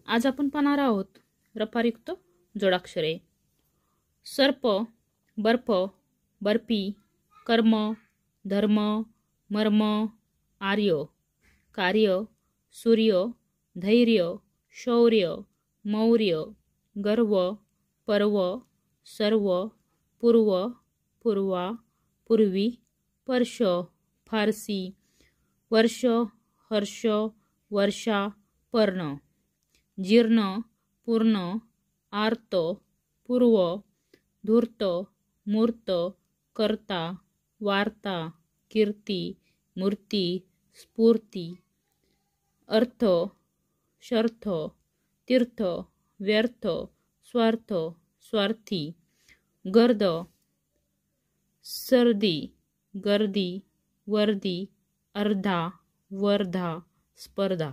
आज आपण पाहणार आहोत रपारयुक्त जोडाक्षरे. सर्प, बर्फ, बर्फी, कर्म, धर्म, मर्म, आर्य, कार्य, सूर्य, धैर्य, शौर्य, मौर्य, गर्व, पर्व, सर्व, पूर्व, पूर्वा, पूर्वी, पर्श, फारसी, वर्ष, हर्ष, वर्षा, पर्ण, जीर्ण, पूर्ण, आर्त, पूर्व, धूर्त, मूर्त, कर्ता, वार्ता, कीर्ती, मूर्ती, स्फूर्ती, अर्थ, शर्थ, तीर्थ, व्यर्थ, स्वार्थ, स्वार्थी, गर्द, सर्दी, गर्दी, वर्दी, अर्धा, वर्धा, स्पर्धा.